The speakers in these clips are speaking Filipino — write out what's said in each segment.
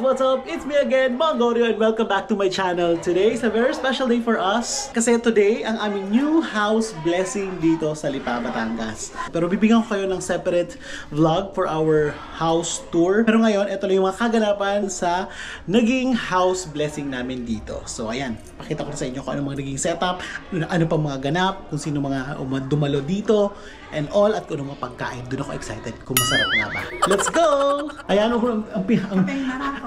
What's up? It's me again, Mongorio, and welcome back to my channel. Today is a very special day for us kasi today ang aming new house blessing dito sa Lipa, Batangas. Pero bibigyan ko kayo ng separate vlog for our house tour. Pero ngayon, ito lang yung mga kaganapan sa naging house blessing namin dito. So ayan, pakita ko sa inyo kung ano mga naging setup, ano pa mga ganap, kung sino mga dumalo dito, and all, at kung ano mga pagkain. Doon ako excited kung masarap nga ba. Let's go! Ayan,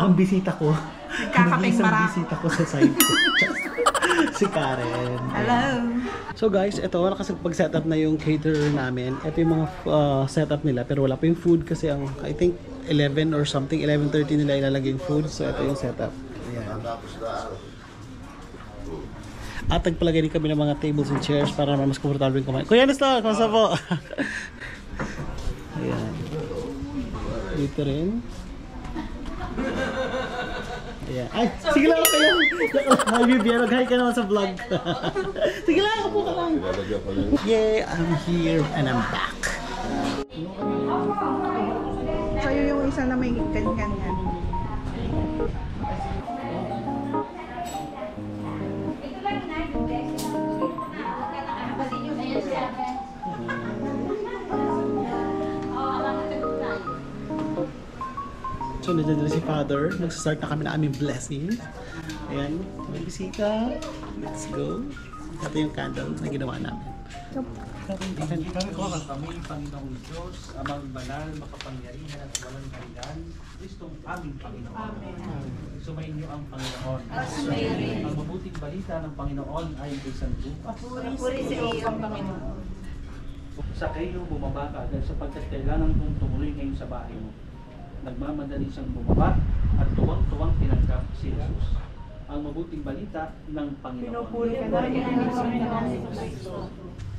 ang bisita ko. Nagkakapeng marami. Bisita ko sa side ko. Si Karen. Hello! So guys, ito, nakapag-setup na yung caterer namin. Ito yung mga setup nila, pero wala pa yung food kasi ang, I think, 11 or something, 11:30 nila ilalagay yung food. So ito yung setup. Ayan. At nagpalagay din kami ng mga tables and chairs para naman mas komportable yung kumain. Kuya Nestor, kamusta po? Ayan. Dito rin. Ayan. Ay, sige lang kayo. Hi, Vivian. Mag-hi ka naman sa vlog. Sige lang, upo ka lang. Yay, I'm here and I'm back. Sa'yo yung isa na may ganyan yan. So, nandiyan si Father. Nagsastart na kami na aming blessing. Ayan, may bisita. Let's go. Ito yung candle na ginawa namin. Kami, Panginoong Diyos, Amang Banal, Makapangyarihan at walang hanggan, Kristong aming Panginoon. Sumainyo ang Panginoon. Ang mabuting balita ng Panginoon ay kay San Lucas. Puri sa iyo ang Panginoon. Sa kayo bumaba ka agad sapagkat kailangan kong tumuloy ngayon sa bahay mo. Nagmamadali siyang bumaba at tuwang-tuwang tinanggap si Jesus. Ang mabuting balita ng Panginoon. Pinupuri ka namin ang Panginoon.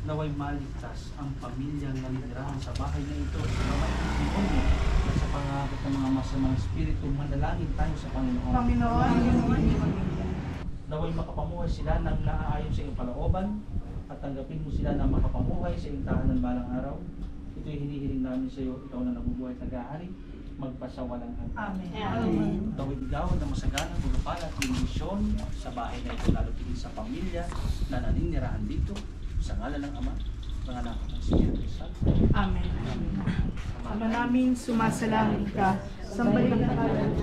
Naway maligtas ang pamilyang nanirahan sa bahay na ito sa pamamagitan mo at sa pangakit ng mga masamang espiritu. Manalangin tayo sa Panginoon. Panginoon, Naway makapamuhay sila ng naaayon sa iyong kalooban at tanggapin mo sila na makapamuhay sa iyong tahanan balang araw. Ito'y hinihiling namin sa iyo, ikaw na nabubuhay at nag-aari, magpasawalang hanggan. Amen. Naway bigawan na masaganang pagpapala at bendisyon sa bahay na ito, lalo tigil sa pamilya na naninirahan dito. Sa ngalan ng Ama, ng Anak, ng Espiritu Santo. Amen. Ama namin, sumasalangit ka. Sambahin ka namin.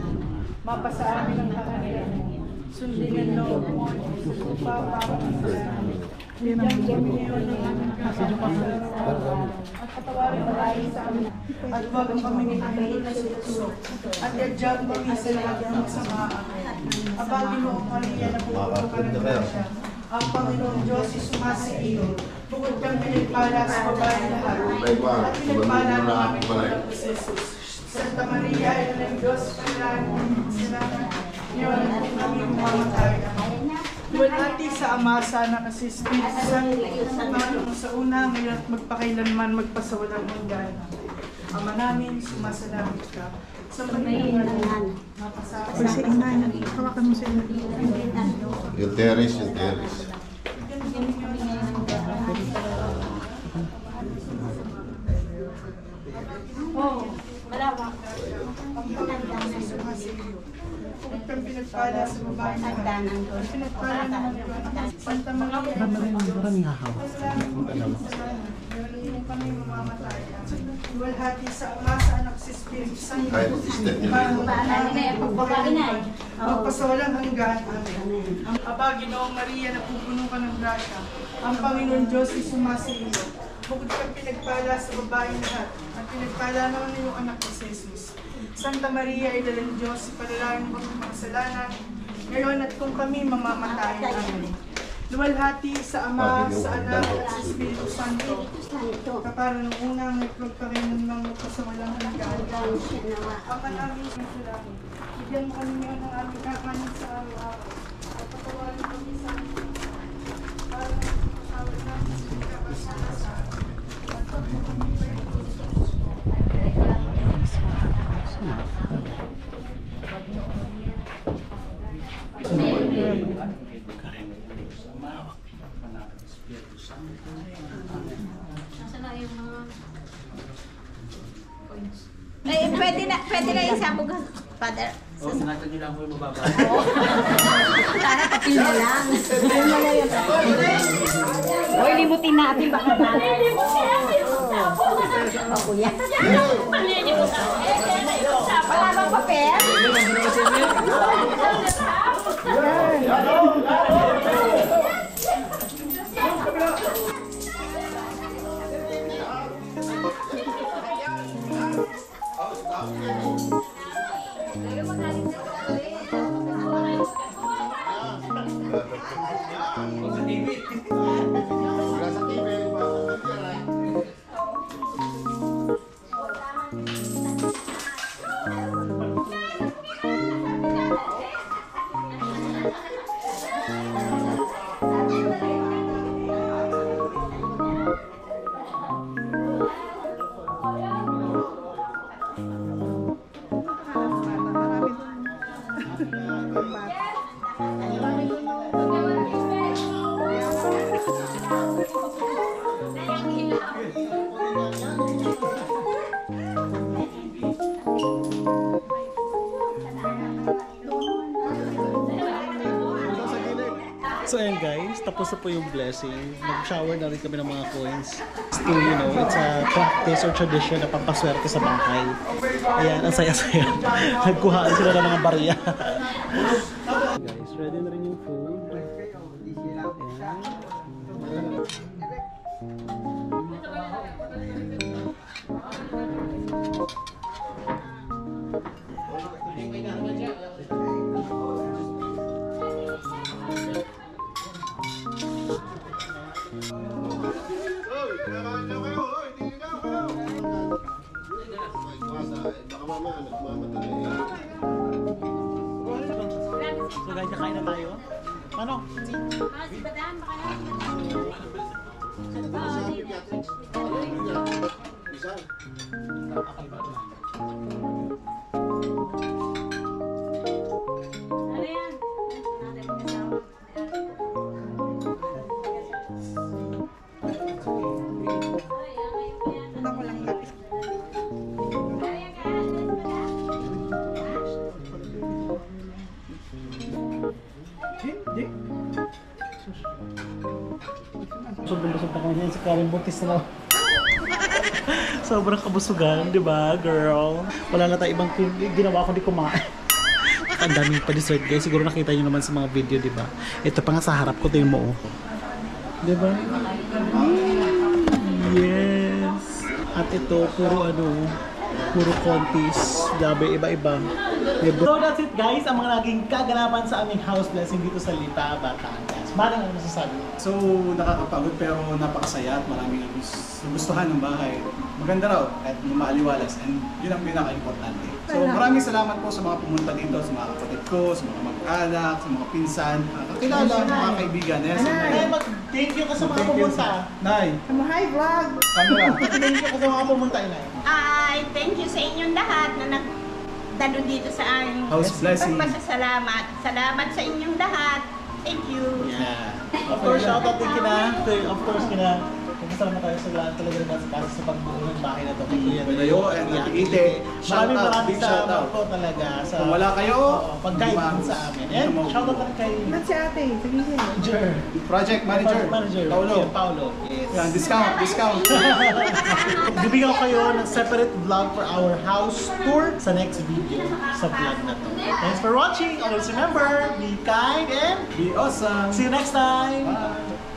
Mapasa amin ang kaharian mo. Sundin ang loob mo sa lupa para sa namin. Bigyan kami ngayon ng aming kakapagod at patawarin mo tayo sa amin. At huwag ang kami nililin na suso. At yadyag kami sa lahat ng masama. Abagin mo ang Maria na puputo ka ng grasya. Ang Panginoong Diyos ay sumasa iyo. Bukod kang pinagpala sa babae lahat. At pinagpala ng aming Panginoong Jesus. Santa Maria, ina ng Diyos, panalangin mo sila. Ngayon kung kami mamamatay. Luwalhati sa Ama, sa Anak, at sa Espiritu Santo, sa una, ngayon at magpakailanman, magpasawalang hanggan. Ama namin, sumasalangit ka. Sa Panginoon, mapasakit. Si Inan, hawakan mo si Inan. Yung terrace, yung terrace. Oh, wala ba? Huwag kang pinagpala sa babae na pinagpala naman ko. Santa Maria, Maraming hahaw. kung kami mamamatay. Luwalhati sa Ama, sa Anak, sa Espiritu Santo. Kahit step nyo rin. Magpasawalang hanggan. Amen. Aba, Ginoong Maria, napupuno ka ng grasya. Ang Panginoon Diyos ay sumasa iyo. Bukod kang pinagpala sa babaeng lahat, at pinagpala naman na yung anak ni Jesus. Santa Maria, ina ng Diyos, panalangin mo ang kasalanan, ngayon at kung kami mamamatay. Amen. Luwalhati sa Ama, sa Anak, at sa Espiritu Santo. Kapara ng unang nagpagpakainan ng kasawalang hanggan. Ama namin sa langit, bigyan mo kami ngayon ng aming kakanin sa araw-araw. At patawarin kami sa amin. Para magpapasawal namin sa kapasala sa amin. At pagpapakainan Pwede na isabog, Father. O, sinatan nyo lang ako yung mababa. Sana papil na lang. Hoy, limutin natin. Baka na. Kuya. Wala bang papel? So ayan guys, tapos na po yung blessing. Nag-shower na rin kami ng mga coins. Still, you know, it's a practice or tradition na pampaswerte sa bahay. Ayan, ang saya-saya. Nagkuhaan sila ng mga barya. Guys, ready na rin yung food. So guys, nakain na tayo. Ano? Si Badam, baka Busog na kami sa Karen Buntis na. Sobrang kabusugan, di ba, girl? Wala na tayo ibang ginawa kundi kumain. Ang daming pa dessert guys. Siguro nakita nyo naman sa mga video, di ba? Ito pa nga sa harap ko, tingin mo, oh. Di ba? Yes! At ito, puro contis. Grabe, iba-iba. So that's it guys, ang mga naging kaganapan sa aming house blessing dito sa Lipa, Batangas. Bakit ano masasabi? So, nakakapagod pero napakasaya at maraming gustuhan ng bahay. Maganda raw at maaliwalas and yun ang pinaka-importante. So, maraming salamat po sa mga pumunta dito, sa mga kapatid ko, sa mga mag-anak, sa mga pinsan, kakilala, mga kaibigan. Yes, Nay, mag-thank you ka sa mga pumunta. Nay, Hi, vlog! camera. Thank you ka sa mga pumunta, Nay. Ay, thank you sa inyong lahat na nagdalo dito sa aming House blessing. pagpasasalamat. Salamat sa inyong lahat. Thank you. Yeah. Of course, shoutout din kina. Kasama tayo sa lahat talaga naman sa pagbuo ng bahay na ito. Pinayo and Ate. Maraming Big shout out. salamat po talaga sa Kung wala kayo, pag-guide sa amin. And shoutout na rin kay Ba't si ate? Sabihin. Manager. Project Manager, Paulo. Yes. Yan, discount. Bibigyan ko kayo ng separate vlog for our house tour sa next video sa vlog na to. Thanks for watching. Always remember, be kind and Be awesome. see you next time. Bye.